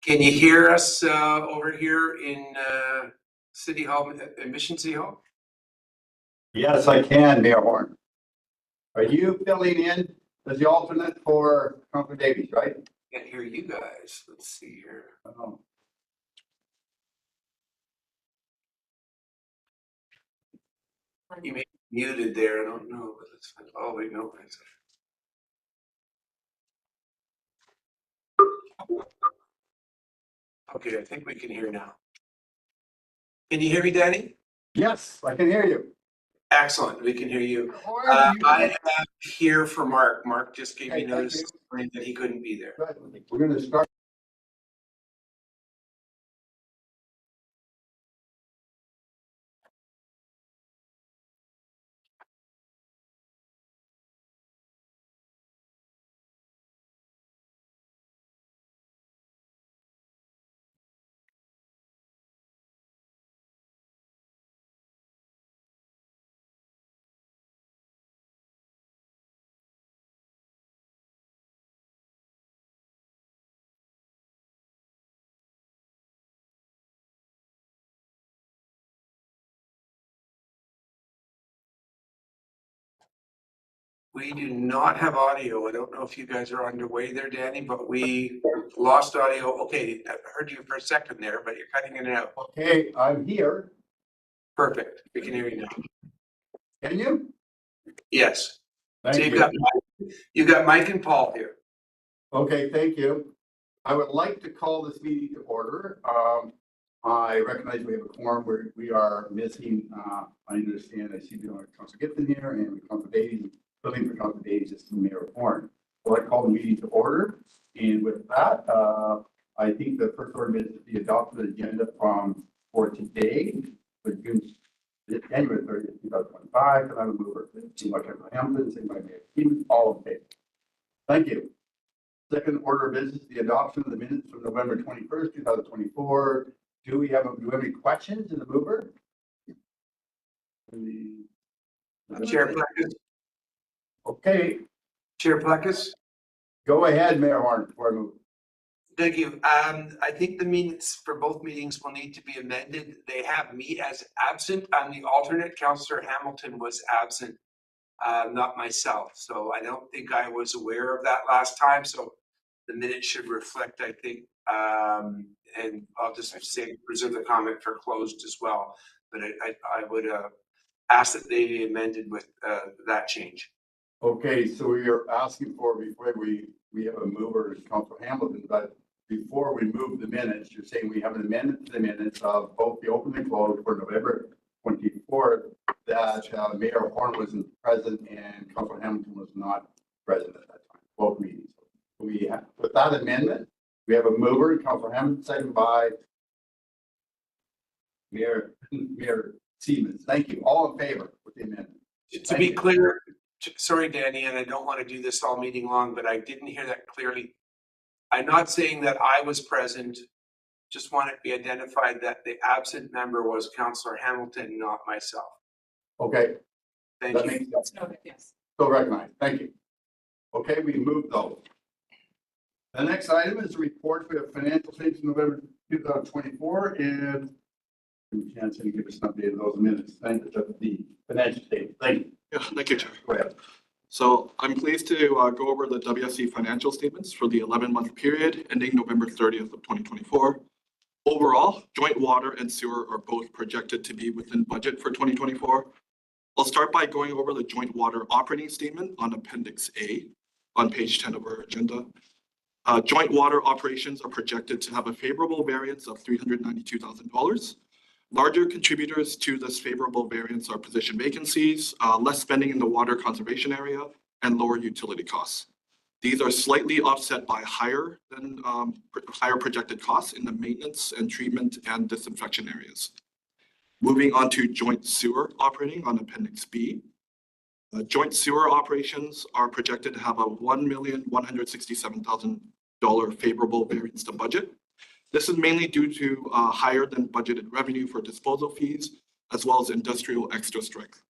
Can you hear us over here in City Hall, in Mission City Hall? Yes, I can, Mayor Horn. Are you filling in as the alternate for Councilor Davies, right? Can't hear you guys. Let's see here. Oh. You may be muted there. I don't know, but it's fine. Oh, wait, no. Okay, I think we can hear now. Can you hear me, Danny? Yes, I can hear you. Excellent. We can hear you. Horn, I am here for Mark. Mark just gave me Okay, notice thank this morning that he couldn't be there. We're going to start. We do not have audio. I don't know if you guys are underway there, Danny, but we lost audio. Okay, I heard you for a second there, but you're cutting in and out. Okay, I'm here. Perfect. We can hear you now. Can you? Yes. Thank So you got Mike and Paul here. Okay, thank you. I would like to call this meeting to order. I recognize we have a quorum where we are missing. I understand. I see Councilor Gibson here and Councilor Davies. Filling for Councilor Davies is the Mayor Horn. So I call the meeting to order. And with that, I think the first order is the adopted agenda for today, for January 30th, 2025. And I would move it. Seen by Councilor Hamilton, seen by Mayor Stevens, all in favor. Thank you. Second order of business, the adoption of the minutes from November 21st, 2024. Do we have any questions in the mover? Chair Plekas. Okay, Chair Plekas. go ahead, Mayor Horn, before I move. Thank you. I think the minutes for both meetings will need to be amended. They have me as absent. I'm the alternate. Councillor Hamilton was absent, not myself. So I don't think I was aware of that last time. So the minutes should reflect, I think, and I'll just say reserve the comment for closed as well. But I would ask that they be amended with that change. Okay, so we are asking for, before we have a mover, Councilor Hamilton, but before we move the minutes, you're saying we have an amendment to the minutes of both the open and closed for November 24th, that Mayor Horn wasn't present and Councilor Hamilton was not present at that time, both meetings. We have, with that amendment, we have a mover, Councilor Hamilton, second by Mayor Stevens. Thank you. All in favor with the amendment. To be clear, sorry, Danny, and I don't want to do this all meeting long, but I didn't hear that clearly. I'm not saying that I was present, just want it to be identified that the absent member was Councillor Hamilton, not myself. Okay. Thank That you. makes sense. Okay, yes. So recognized. Thank you. Okay, we moved those. The next item is a report for the financial statements in November 2024, and chance to give us an update of those minutes. Thank you. The financial statement. Thank you. Yeah, thank you, Chair. Go ahead. So I'm pleased to go over the WSC financial statements for the 11-month period ending November 30th of 2024. Overall, joint water and sewer are both projected to be within budget for 2024. I'll start by going over the joint water operating statement on Appendix A on page 10 of our agenda. Joint water operations are projected to have a favorable variance of $392,000. Larger contributors to this favorable variance are position vacancies, less spending in the water conservation area, and lower utility costs. These are slightly offset by higher projected costs in the maintenance and treatment and disinfection areas. Moving on to joint sewer operating on Appendix B. Joint sewer operations are projected to have a $1,167,000 favorable variance to budget. This is mainly due to higher than budgeted revenue for disposal fees, as well as industrial extra strength.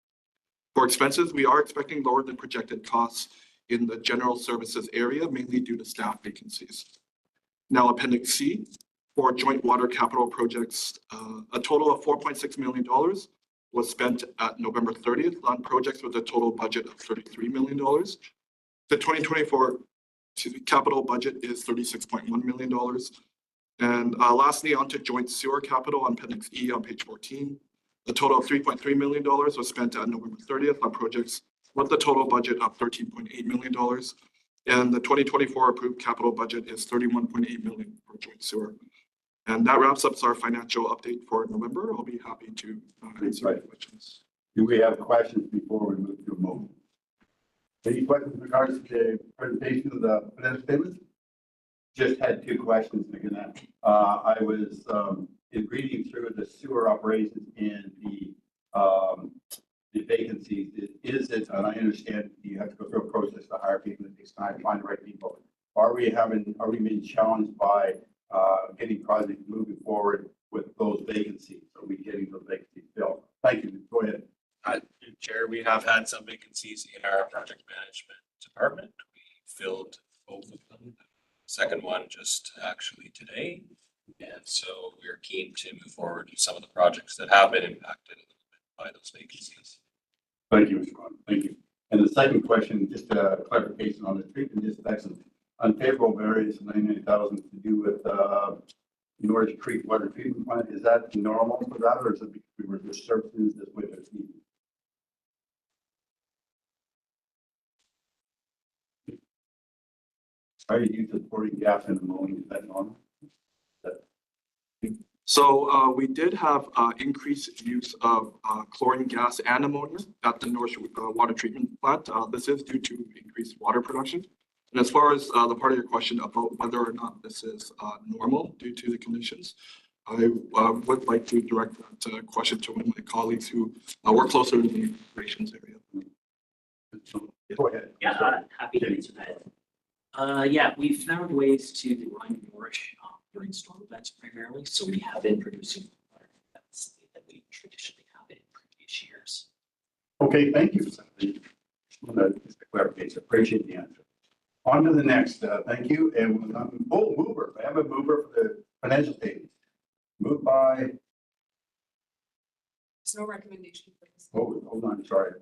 For expenses, we are expecting lower than projected costs in the general services area, mainly due to staff vacancies. Now, Appendix C, for joint water capital projects. A total of $4.6 million was spent at November 30th on projects with a total budget of $33 million. The 2024 capital budget is $36.1 million. And lastly, on to joint sewer capital on Appendix E on page 14. A total of $3.3 million was spent at November 30th on projects with a total budget of $13.8 million. And the 2024 approved capital budget is $31.8 million for joint sewer. And that wraps up our financial update for November. I'll be happy to answer any questions. Do we have questions before we move to a motion? Any questions in regards to the presentation of the financial statements? Just had two questions, again. I was in reading through the sewer operations and the vacancies. Is it, and I understand you have to go through a process to hire people, it takes time to find the right people. Are we being challenged by getting projects moving forward with those vacancies? Are we getting those vacancies filled? Thank you. Go ahead. Chair, we have had some vacancies in our project management department. We filled both of them. Second one just actually today. And so we're keen to move forward with some of the projects that have been impacted a little bit by those vacancies. Thank you, Mr. Ron. Thank you. And the second question, just a clarification on the treatment dispatch, unfavorable variance of 99,000 to do with North Creek water treatment plant. Is that normal for that, or is it because we were just services this winter season? Are you supporting gas and ammonia? Is that normal? So we did have increased use of chlorine gas and ammonia at the North water treatment plant. This is due to increased water production. And as far as the part of your question about whether or not this is normal due to the conditions, I would like to direct that question to one of my colleagues who work closer to the operations area. Go ahead. Yeah, happy to answer that. Yeah, we've found ways to run more during storm events primarily, so we have been producing water. That's the way that we traditionally have it in previous years. Okay, thank you. Just a clarification. Appreciate the answer. On to the next. Thank you. And mover. I have a mover for the financial statements. Moved by. There's no recommendation for this. Oh, hold on. Sorry.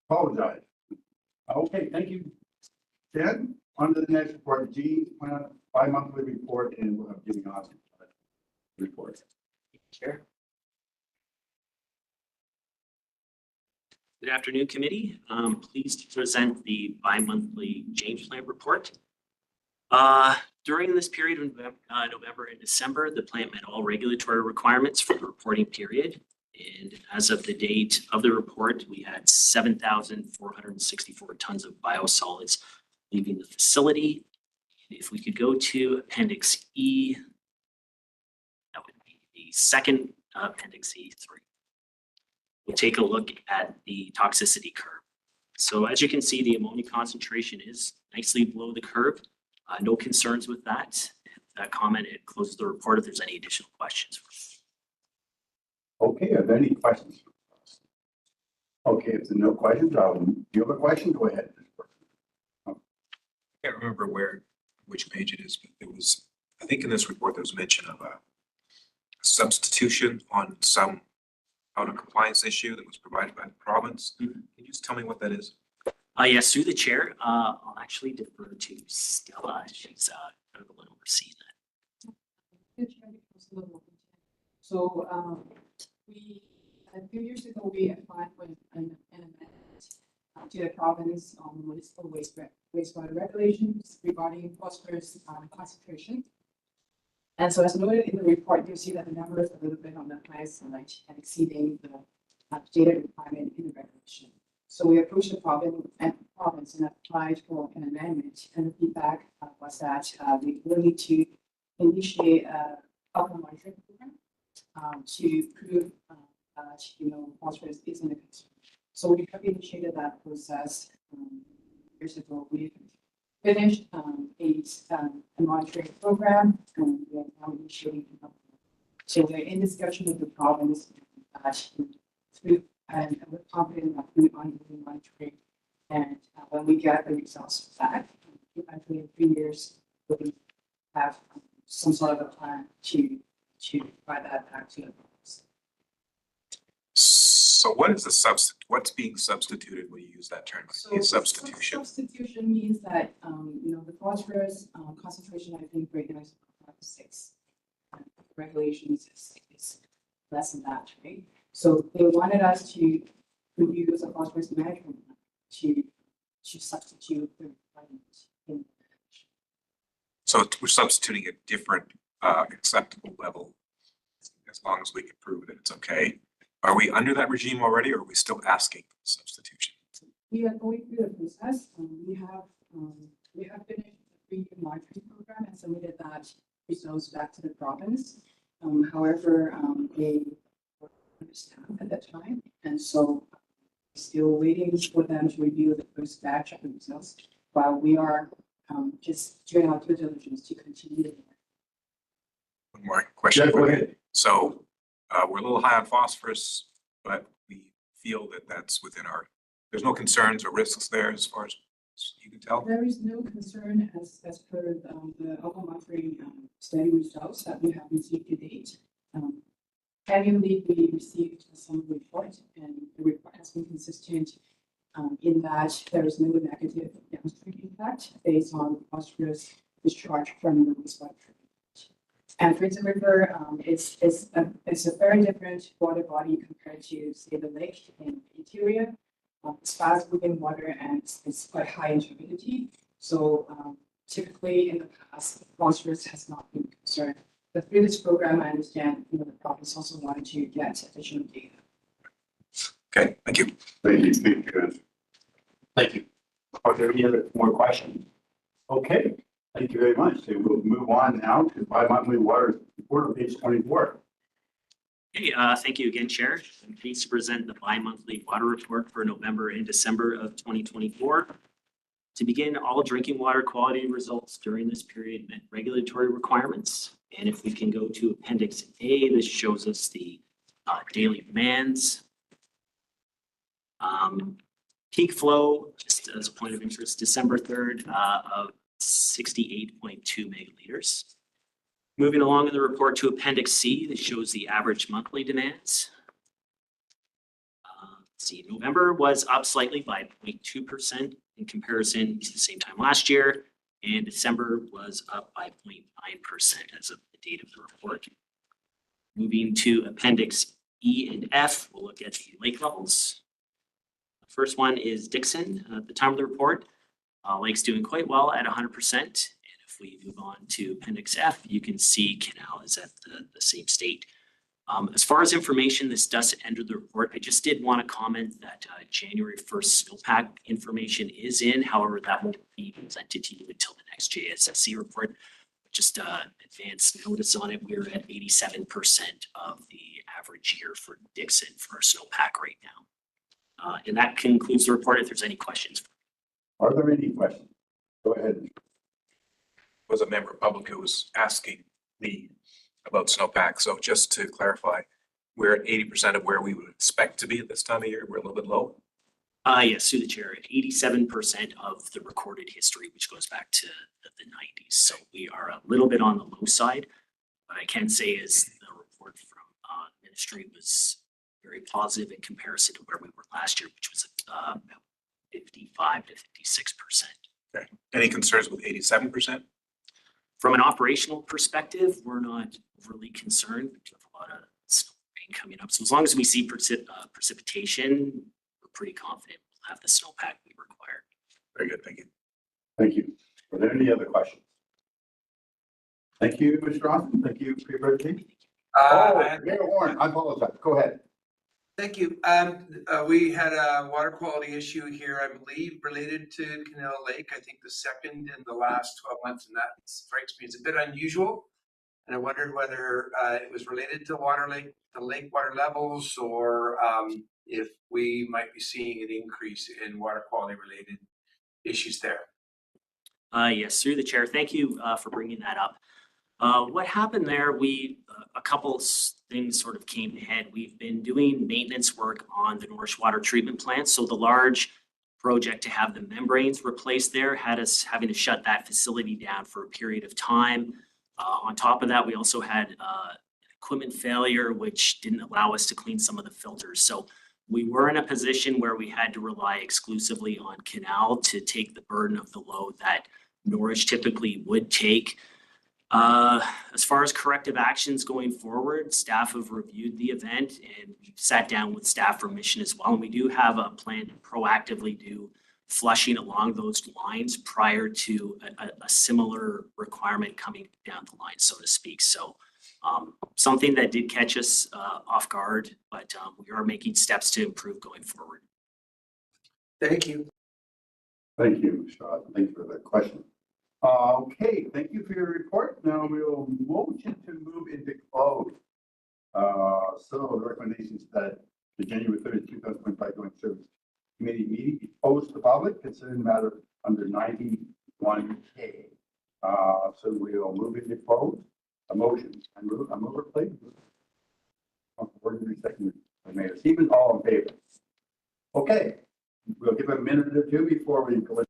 Apologize. Okay, thank you. Ted, on to the next report. Gene's plan bi-monthly report, and we'll have Jimmy Austin report. Chair. Good afternoon, committee. Pleased to present the bi-monthly James Plan report. During this period of November and December, the plant met all regulatory requirements for the reporting period. And as of the date of the report, we had 7,464 tons of biosolids leaving the facility. And if we could go to Appendix E, that would be the second Appendix E3. We'll take a look at the toxicity curve. So as you can see, the ammonia concentration is nicely below the curve. No concerns with that. That comment, it closes the report if there's any additional questions. Okay, are there any questions? Okay, if there's no questions, do you have a question? Go ahead. I can't remember which page it is, but there was, I think in this report, there was mention of a substitution on some out of compliance issue that was provided by the province. Can you just tell me what that is? Yes, through the chair, I'll actually defer to Stella. She's kind of the one overseeing that. So a few years ago, we applied for an amendment to the province on municipal wastewater regulations regarding phosphorus concentration. And so as noted in the report, you see that the number is a little bit on the high side and exceeding the data requirement in the regulation. So we approached the province and applied for an amendment, and the feedback was that we will need to initiate a monitoring program to prove that phosphorus isn't a concern. So we have initiated that process years ago. We finished a monitoring program, and we are now initiating. So we're in discussion with the province and we're confident that we are doing monitoring. And when we get the results back, eventually in 3 years, we have some sort of a plan to provide that back to the province. So what is what's being substituted when you use that term? So Substitution. Substitution means that, the phosphorus concentration, I think, right now is 5 to 6. Regulations is less than that, right? So they wanted us to use a phosphorus management plan to substitute the requirement in. So we're substituting a different acceptable level as long as we can prove that it's okay. Are we under that regime already, or are we still asking for substitution? We are going through the process. We have finished the 3-year monitoring program and submitted that results back to the province. However, they were understaffed at that time, and so still waiting for them to review the first batch of the results, while we are just doing our due diligence to continue. One more question. Yeah, go ahead. So we're a little high on phosphorus, but we feel that that's within there's no concerns or risks there as far as you can tell. There is no concern as per the alcohol monitoring study results that we have received to date. Annually, we received a summary report, and the report has been consistent in that there is no negative downstream impact based on phosphorus discharge from the wastewater treatment. And Fraser River is a very different water body compared to, say, the lake in the interior. It's fast moving water and it's quite high in turbidity. So typically in the past, phosphorus has not been a concern. But through this program, I understand the province also wanted to get additional data. Okay, thank you. Thank you. Thank you. Thank you. Are there any other more questions? Okay, thank you very much. So we'll move on now to bi-monthly water report on page 24. Hey, thank you again, Chair. I'm pleased to present the bi-monthly water report for November and December of 2024. To begin, all drinking water quality results during this period met regulatory requirements. And if we can go to Appendix A, this shows us the daily demands. Peak flow, just as a point of interest, December 3rd of 68.2 megaliters. Moving along in the report to Appendix C, this shows the average monthly demands. Let's see, November was up slightly by 0.2% in comparison to the same time last year, and December was up by 0.9% as of the date of the report. Moving to Appendix E and F, we'll look at the lake levels. The first one is Dixon. At the time of the report, lake's doing quite well at 100%. If we move on to Appendix F, you can see Canal is at the same state. As far as information, this does enter the report. I just did want to comment that January 1st snowpack information is in. However, that won't be presented to you until the next JSSC report. Just advance notice on it. We're at 87% of the average year for Dixon for our snowpack right now. And that concludes the report. If there's any questions. Are there any questions? Go ahead. Was a member of public who was asking me about snowpack. So just to clarify, we're at 80% of where we would expect to be at this time of year. We're a little bit low. Yes, through the chair, at 87% of the recorded history, which goes back to the 90s. So we are a little bit on the low side. What I can say is the report from ministry was very positive in comparison to where we were last year, which was about 55 to 56%. Okay. Any concerns with 87%? From an operational perspective, we're not overly concerned. We have a lot of rain coming up. So as long as we see precipitation, we're pretty confident we'll have the snowpack we require. Very good. Thank you. Thank you. Are there any other questions? Thank you, Mr. Austin. Thank you for your presentation. Mayor Warren, I apologize. Go ahead. Thank you. We had a water quality issue here, I believe, related to Canal Lake. I think the second in the last 12 months, and that strikes me as a bit unusual. And I wondered whether it was related to the lake water levels, or if we might be seeing an increase in water quality related issues there. Yes, through the chair. Thank you for bringing that up. What happened there, a couple things sort of came ahead. We've been doing maintenance work on the Norris Water Treatment Plant. So the large project to have the membranes replaced there had us having to shut that facility down for a period of time. On top of that, we also had equipment failure, which didn't allow us to clean some of the filters. So we were in a position where we had to rely exclusively on Canal to take the burden of the load that Norwich typically would take. As far as corrective actions going forward, staff have reviewed the event and we've sat down with staff for mission as well. And we do have a plan to proactively do flushing along those lines prior to a similar requirement coming down the line, so to speak. So something that did catch us off guard, but we are making steps to improve going forward. Thank you. Thank you, Sean. Thank you for the question. Okay, thank you for your report. Now we'll motion to move into close. So the recommendations that the January 30th, 2025 Joint Service Committee meeting be posed to the public considering matter under 91K. So we'll move into close. A motion. I move it, please. Second, Mayor Stevens, all in favor. Okay, we'll give a minute or two before we go.